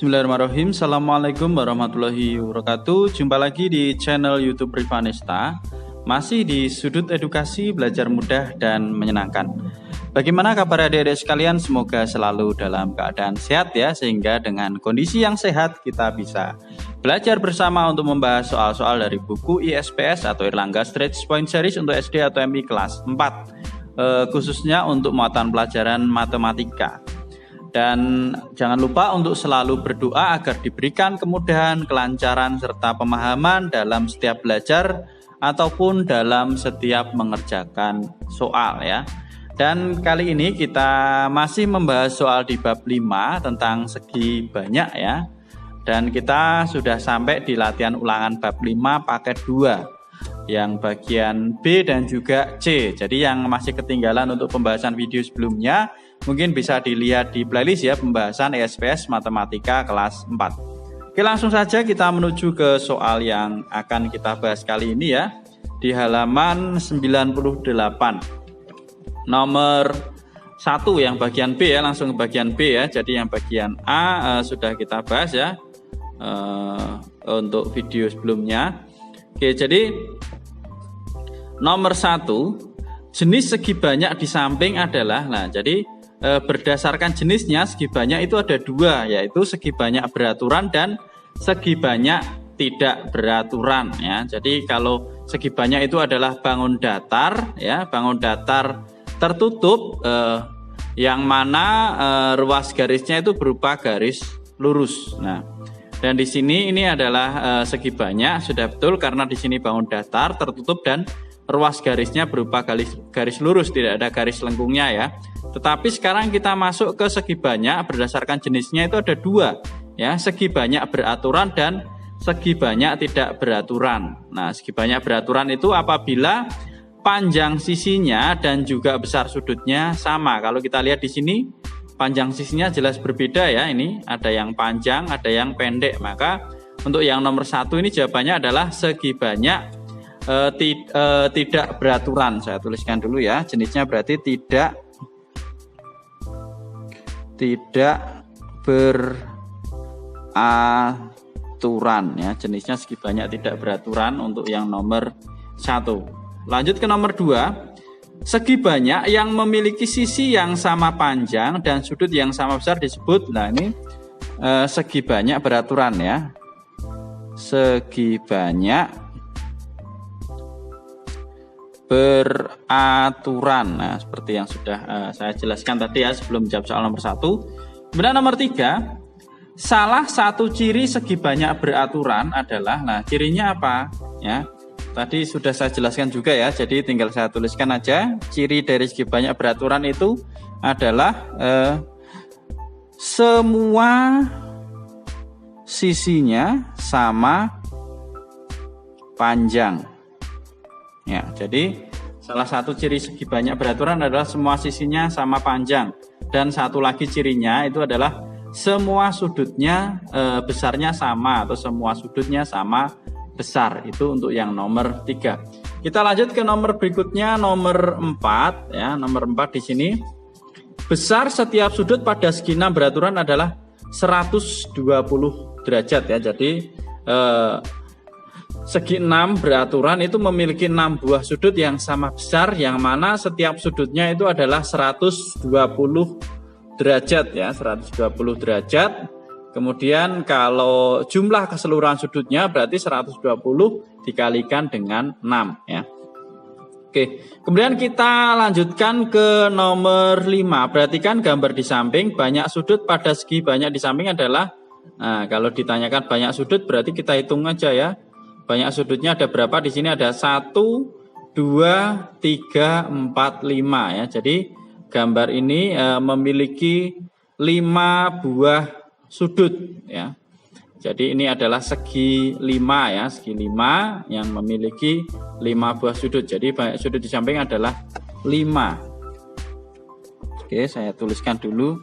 Bismillahirrahmanirrahim. Assalamualaikum warahmatullahi wabarakatuh. Jumpa lagi di channel YouTube Rivanesta. Masih di sudut edukasi, belajar mudah dan menyenangkan. Bagaimana kabar adik-adik sekalian? Semoga selalu dalam keadaan sehat ya, sehingga dengan kondisi yang sehat kita bisa belajar bersama untuk membahas soal-soal dari buku ISPS atau Erlangga Stretch Point Series untuk SD atau MI kelas 4, khususnya untuk muatan pelajaran matematika. Dan jangan lupa untuk selalu berdoa agar diberikan kemudahan, kelancaran, serta pemahaman dalam setiap belajar ataupun dalam setiap mengerjakan soal ya. Dan kali ini kita masih membahas soal di bab 5 tentang segi banyak ya. Dan kita sudah sampai di latihan ulangan bab 5 paket 2 yang bagian B dan juga C. Jadi yang masih ketinggalan untuk pembahasan video sebelumnya mungkin bisa dilihat di playlist ya, pembahasan ISPS Matematika kelas 4. Oke, langsung saja kita menuju ke soal yang akan kita bahas kali ini ya. Di halaman 98. Nomor 1 yang bagian B ya, langsung ke bagian B ya. Jadi yang bagian A sudah kita bahas ya untuk video sebelumnya. Oke, jadi nomor 1, jenis segi banyak di samping adalah, nah jadi berdasarkan jenisnya segi banyak itu ada 2, yaitu segi banyak beraturan dan segi banyak tidak beraturan ya. Jadi kalau segi banyak itu adalah bangun datar ya, bangun datar tertutup yang mana ruas garisnya itu berupa garis lurus. Nah, dan di sini ini adalah segi banyak, sudah betul karena di sini bangun datar tertutup dan ruas garisnya berupa garis lurus, tidak ada garis lengkungnya ya. Tetapi sekarang kita masuk ke segi banyak, berdasarkan jenisnya itu ada 2 ya, segi banyak beraturan dan segi banyak tidak beraturan. Nah, segi banyak beraturan itu apabila panjang sisinya dan juga besar sudutnya sama. Kalau kita lihat di sini panjang sisinya jelas berbeda ya, ini ada yang panjang, ada yang pendek. Maka untuk yang nomor 1 ini jawabannya adalah segi banyak tidak beraturan. Saya tuliskan dulu ya, jenisnya berarti tidak beraturan ya, jenisnya segi banyak tidak beraturan untuk yang nomor 1. Lanjut ke nomor 2, segi banyak yang memiliki sisi yang sama panjang dan sudut yang sama besar disebut, nah ini segi banyak beraturan ya, segi banyak beraturan. Nah, seperti yang sudah saya jelaskan tadi ya sebelum jawab soal nomor 1. Kemudian nomor 3, salah satu ciri segi banyak beraturan adalah, nah cirinya apa ya? Tadi sudah saya jelaskan juga ya, jadi tinggal saya tuliskan aja. Ciri dari segi banyak beraturan itu adalah semua sisinya sama panjang. Ya, jadi salah satu ciri segi banyak beraturan adalah semua sisinya sama panjang, dan satu lagi cirinya itu adalah semua sudutnya besarnya sama atau semua sudutnya sama besar. Itu untuk yang nomor 3. Kita lanjut ke nomor berikutnya, nomor 4 ya. Nomor 4 di sini, besar setiap sudut pada segi 6 beraturan adalah 120 derajat ya. Jadi segi 6 beraturan itu memiliki 6 buah sudut yang sama besar, yang mana setiap sudutnya itu adalah 120 derajat ya, 120 derajat. Kemudian kalau jumlah keseluruhan sudutnya berarti 120 dikalikan dengan 6 ya. Oke, kemudian kita lanjutkan ke nomor 5. Perhatikan gambar di samping, banyak sudut pada segi banyak di samping adalah, nah kalau ditanyakan banyak sudut berarti kita hitung aja ya. Banyak sudutnya ada berapa? Di sini ada 1, 2, 3, 4, 5 ya. Jadi gambar ini memiliki 5 buah sudut ya. Jadi ini adalah segi 5 ya, segi 5 yang memiliki 5 buah sudut. Jadi banyak sudut di samping adalah 5. Oke, saya tuliskan dulu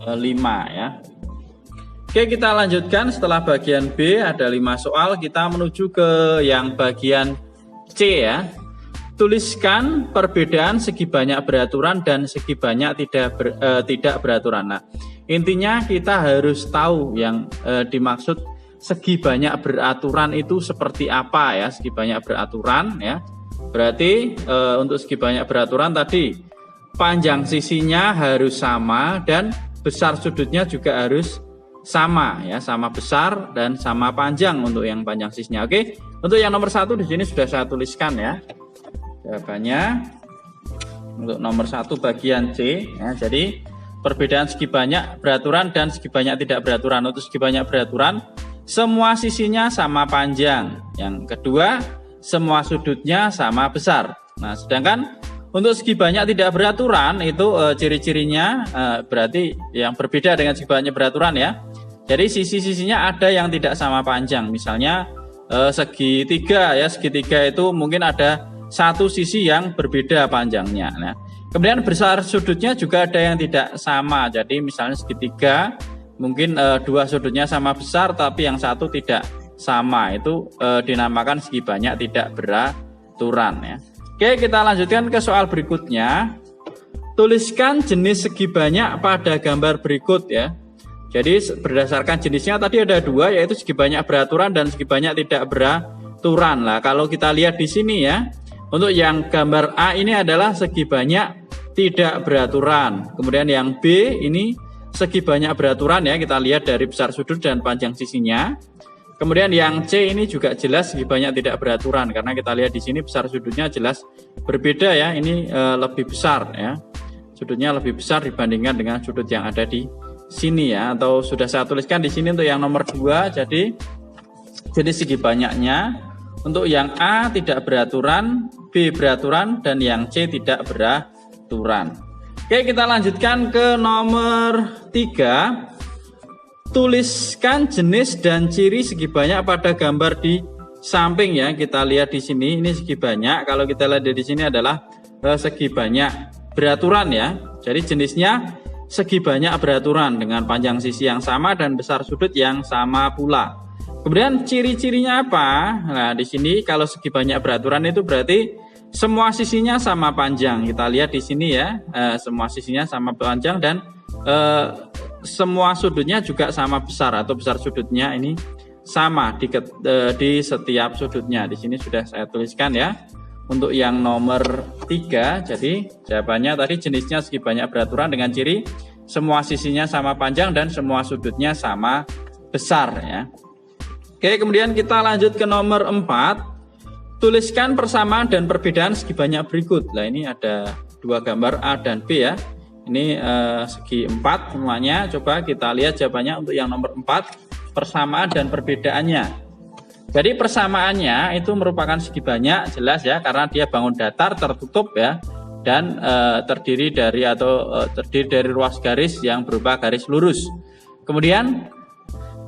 5 ya. Oke, kita lanjutkan. Setelah bagian B ada 5 soal, kita menuju ke yang bagian C ya. tuliskan perbedaan segi banyak beraturan dan segi banyak tidak beraturan. Nah, intinya kita harus tahu yang dimaksud segi banyak beraturan itu seperti apa ya, segi banyak beraturan ya. Berarti untuk segi banyak beraturan tadi panjang sisinya harus sama dan besar sudutnya juga harus sama ya, sama besar dan sama panjang untuk yang panjang sisinya. Oke, untuk yang nomor 1 di sini sudah saya tuliskan ya. Jawabannya untuk nomor 1 bagian C ya, jadi perbedaan segi banyak beraturan dan segi banyak tidak beraturan. Untuk segi banyak beraturan semua sisinya sama panjang. Yang kedua semua sudutnya sama besar. Nah, sedangkan untuk segi banyak tidak beraturan itu ciri-cirinya berarti yang berbeda dengan segi banyak beraturan ya. Jadi sisi-sisinya ada yang tidak sama panjang. Misalnya segitiga ya, segitiga itu mungkin ada satu sisi yang berbeda panjangnya. Nah, kemudian besar sudutnya juga ada yang tidak sama. Jadi misalnya segitiga mungkin dua sudutnya sama besar tapi yang satu tidak sama. Itu dinamakan segi banyak tidak beraturan ya. Oke, kita lanjutkan ke soal berikutnya. Tuliskan jenis segi banyak pada gambar berikut ya. Jadi berdasarkan jenisnya tadi ada 2, yaitu segi banyak beraturan dan segi banyak tidak beraturan. Lah, kalau kita lihat di sini ya, untuk yang gambar A ini adalah segi banyak tidak beraturan. Kemudian yang B ini segi banyak beraturan ya, kita lihat dari besar sudut dan panjang sisinya. Kemudian yang C ini juga jelas segi banyak tidak beraturan karena kita lihat di sini besar sudutnya jelas berbeda ya. Ini lebih besar ya. Sudutnya lebih besar dibandingkan dengan sudut yang ada di sini ya, atau sudah saya tuliskan di sini untuk yang nomor 2. Jadi segi banyaknya untuk yang A tidak beraturan, B beraturan, dan yang C tidak beraturan. Oke, kita lanjutkan ke nomor 3. Tuliskan jenis dan ciri segi banyak pada gambar di samping ya. Kita lihat di sini ini segi banyak. Kalau kita lihat di sini adalah segi banyak beraturan ya. Jadi jenisnya segi banyak beraturan dengan panjang sisi yang sama dan besar sudut yang sama pula. Kemudian ciri-cirinya apa? Nah, di sini kalau segi banyak beraturan itu berarti semua sisinya sama panjang. Kita lihat di sini ya, semua sisinya sama panjang dan semua sudutnya juga sama besar atau besar sudutnya ini sama di setiap sudutnya. Di sini sudah saya tuliskan ya. Untuk yang nomor 3, jadi jawabannya tadi jenisnya segi banyak beraturan dengan ciri semua sisinya sama panjang dan semua sudutnya sama besar ya. Oke, kemudian kita lanjut ke nomor 4. Tuliskan persamaan dan perbedaan segi banyak berikut. Nah, ini ada 2 gambar A dan B ya. Ini segi 4 semuanya. Coba kita lihat jawabannya untuk yang nomor 4, persamaan dan perbedaannya. Jadi persamaannya itu merupakan segi banyak jelas ya, karena dia bangun datar tertutup ya, dan terdiri dari ruas garis yang berupa garis lurus. Kemudian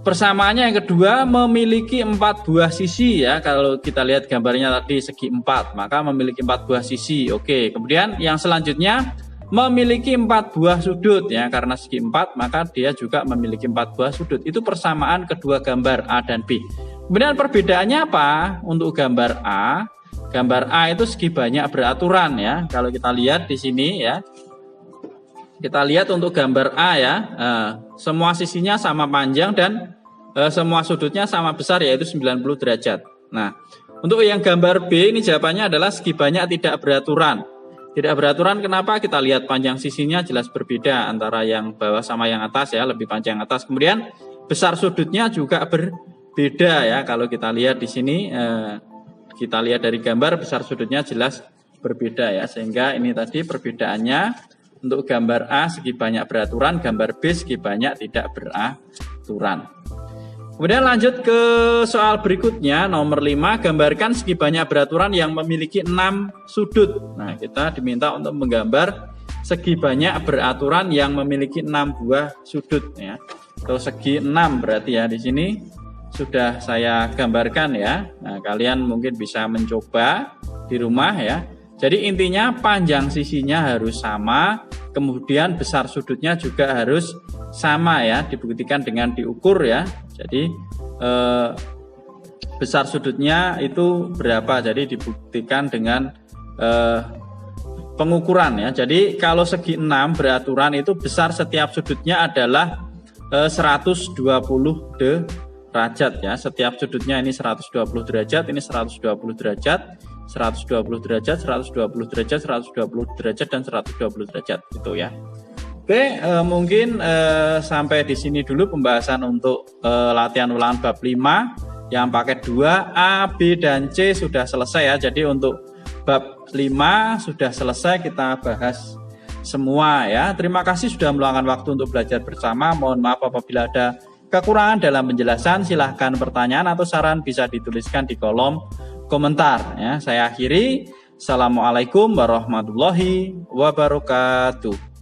persamaannya yang kedua memiliki 4 buah sisi ya. Kalau kita lihat gambarnya tadi segi 4, maka memiliki 4 buah sisi. Oke, kemudian yang selanjutnya memiliki 4 buah sudut ya, karena segi 4 maka dia juga memiliki 4 buah sudut. Itu persamaan kedua gambar A dan B. Kemudian perbedaannya apa? Untuk gambar A itu segi banyak beraturan ya. Kalau kita lihat di sini ya, kita lihat untuk gambar A ya, semua sisinya sama panjang dan semua sudutnya sama besar, yaitu 90 derajat. Nah, untuk yang gambar B ini jawabannya adalah segi banyak tidak beraturan. Tidak beraturan kenapa? Kita lihat panjang sisinya jelas berbeda antara yang bawah sama yang atas ya, lebih panjang atas. Kemudian besar sudutnya juga berbeda ya. Kalau kita lihat di sini, kita lihat dari gambar besar sudutnya jelas berbeda ya. Sehingga ini tadi perbedaannya untuk gambar A segi banyak beraturan, gambar B segi banyak tidak beraturan. Kemudian lanjut ke soal berikutnya, nomor 5, gambarkan segi banyak beraturan yang memiliki 6 sudut. Nah, kita diminta untuk menggambar segi banyak beraturan yang memiliki 6 buah sudut ya. Atau segi 6 berarti ya, di sini sudah saya gambarkan ya. Nah, kalian mungkin bisa mencoba di rumah ya. Jadi intinya panjang sisinya harus sama, kemudian besar sudutnya juga harus sama ya, dibuktikan dengan diukur ya. Jadi besar sudutnya itu berapa, jadi dibuktikan dengan pengukuran ya. Jadi kalau segi 6 beraturan itu besar setiap sudutnya adalah 120 derajat ya. Setiap sudutnya ini 120 derajat, ini 120 derajat, 120 derajat, 120 derajat, 120 derajat dan 120 derajat gitu ya. Oke, mungkin sampai di sini dulu pembahasan untuk latihan ulangan bab 5 yang paket 2 A, B dan C sudah selesai ya. Jadi untuk bab 5 sudah selesai kita bahas semua ya. Terima kasih sudah meluangkan waktu untuk belajar bersama. Mohon maaf apabila ada kekurangan dalam penjelasan. Silahkan pertanyaan atau saran bisa dituliskan di kolom komentar ya. Saya akhiri. Assalamualaikum warahmatullahi wabarakatuh.